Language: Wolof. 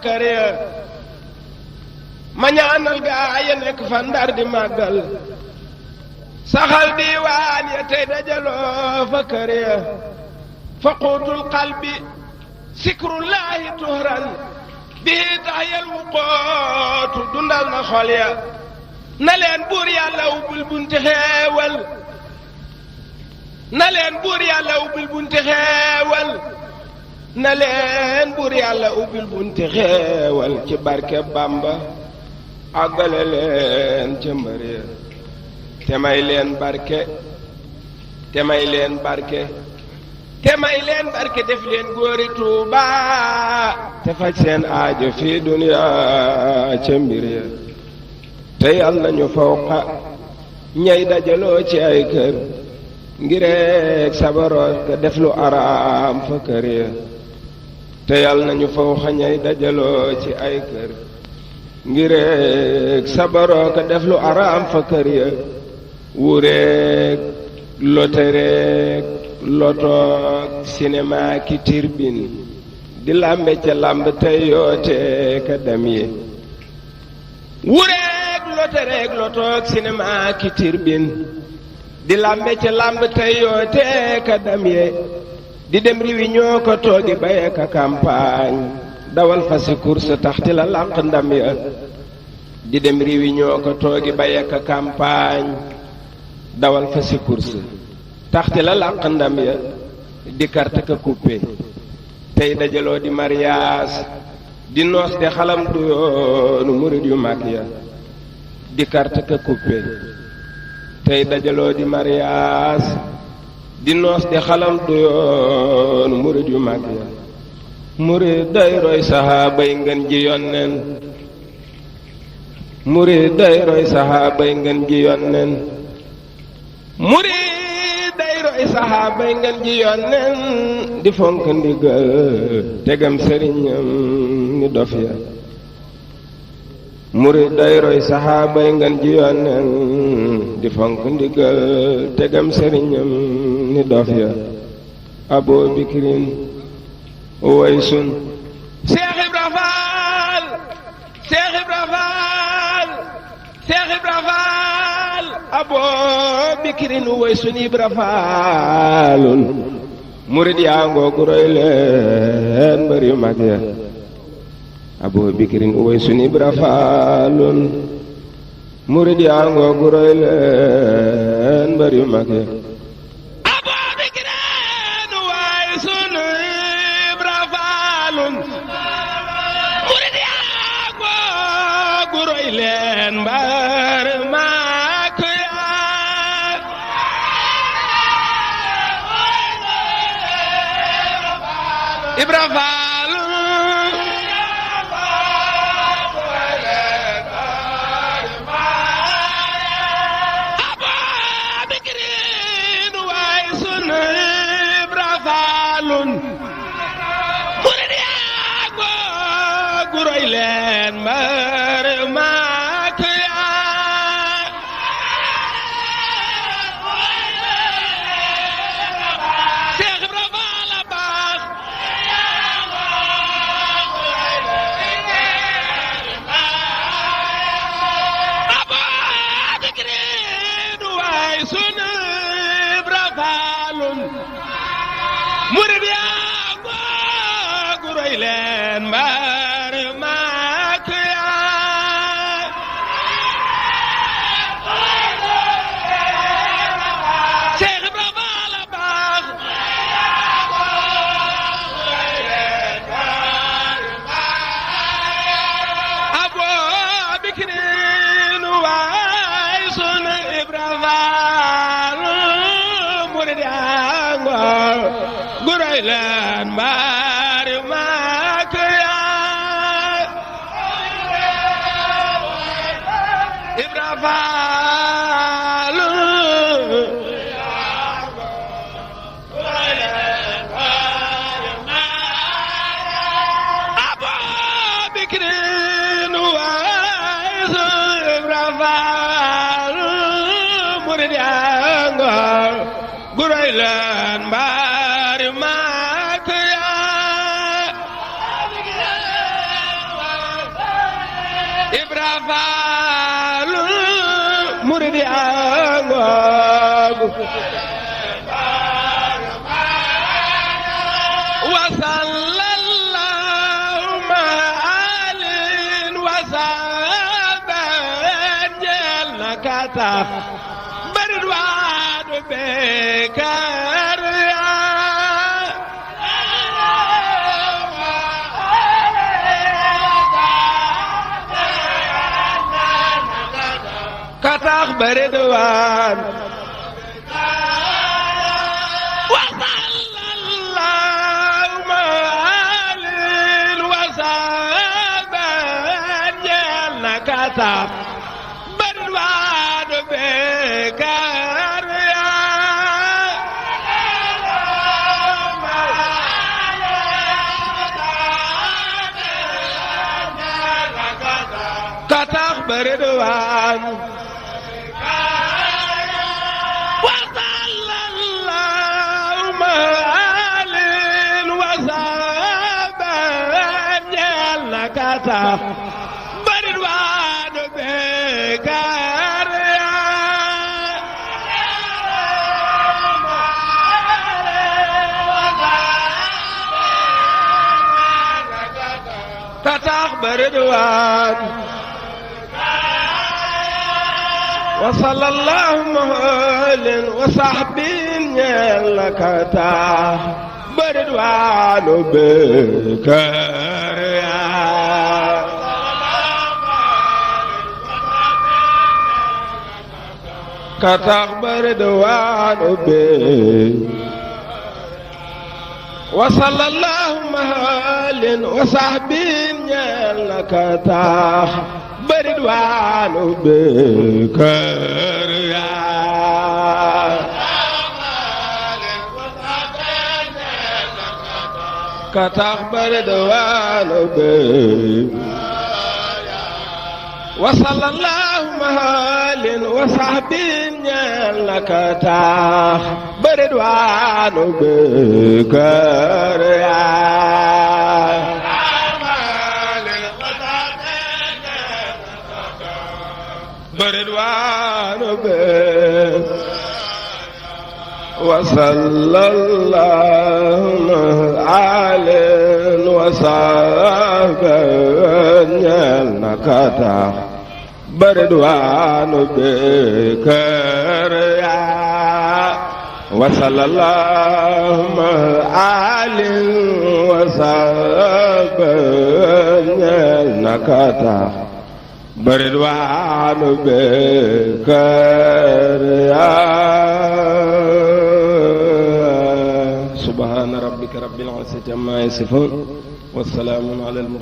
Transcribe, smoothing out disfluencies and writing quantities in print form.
kër ya ma ñaanal gaaya nekk fa Ndar di màggal saxal diiwaan ya tey dajaloo fa kër ya fa quutul qalbi sikrullahi tuhran bii taxyal wuqootu dundal na xol ya na leen buur yàlla ubbil bunti xeewal na leen buur yàlla ubbil bunti xeewal na leen buur yàlla ubbil bunti xeewal ci barke Bamba àggale leen ca mbër ya te may leen barke te may leen barke te may leen barke def leen góori Tuuba te faj seen aajo fii duniya ca mbir ya te yàlla nañu fawqa ñay dajaloo ci ay kër ngireeg sabaroot ka def lu araam fa kër ya te yàlla nañu fawqa ñay dajaloo ci ay kër ngireeg sabaroo ka def lu araam fa kër ya wureeg lotereeg lotoog cinéma ki tirbin di lambe ca lamb tey yoote ka dem yi wureeg lotereeg lotoog cinéma ki tirbin di lambe ca lamb tey yoote ka dem yi di dem riwi ñoo ko toogi baye ka campagne dawal fa si course taxti la làq ndam ya di dem riwi ñoo ko toogi baye ka campagne dawal fa si course taxti la làq ndam ya di carte ka coupé tey dajaloo di mariage di noos de xalam du yoonu murid yu mag ya di carte ka coupé tey dajaloo di mariage di noos de xalam du yoonu murid yu mag ya murid day roy sahaaba yi ngeen ji yonneen murid day roy sahaaba yi ngeen ji yonneen murid day roy sahaaba yi ngeen ji yonneen di fonk ndigal tegam sëriñam ni dof ya murid day roy sahaaba yi ngeen ji yonneen di fonk ndigal tegam sëriñam ni dof ya Aboo Bikrin Uwaysun Seex Ibra Faal Seex Ibra Faal Seex Ibra Faal Aboo Bikrin Uwaysun Ibra Faalun murid yaa ngoogu roy leen mbër yu mag ya Aboo Bikrin Uwaysun Ibra Faalun murid yaa ngoogu roy leen mbër yu mag ya leen mbar maak yaa Ibra Faal Aboo Bikrin waay sunu Ibra Faalun murid yaa googu roy leen mbar murid yaa googu roy leen mbar maak yaa Seex Ibra Faal a baax Aboo Bikrin waay sunu Ibra Faal murid yaa googu roy leen mbar maak yaa Ibra Faal Aboo Bikrin waay sunu Ibra Faal murid yaa googu roy leen mbar maak yaa faalu murid yaa ngoogu wa sallallahu alin wa saban jel na kata barid waadu bekar katax baridwan wa sallallahu alin wa saban jel na katax baridwan bekar katax baridwan kata baridwan bekar kata baridwan wa sallallahu alin wa sahbin yalla kata baridwan bekar katax baridwan wa sallallahu alin wa sahbin yalla katax baridwan bekar katax baridwan wa sallallahu alin wa sahbin yalla katax baridwan bekar baridwan bekar wa sallallahu alin wa sahbin yalla katax baridwan bekar wa sallallahu alin wa sahbin yalla katax baridwan bekar subhana rabbika rabbil izzati amma yasifun wa salamun alal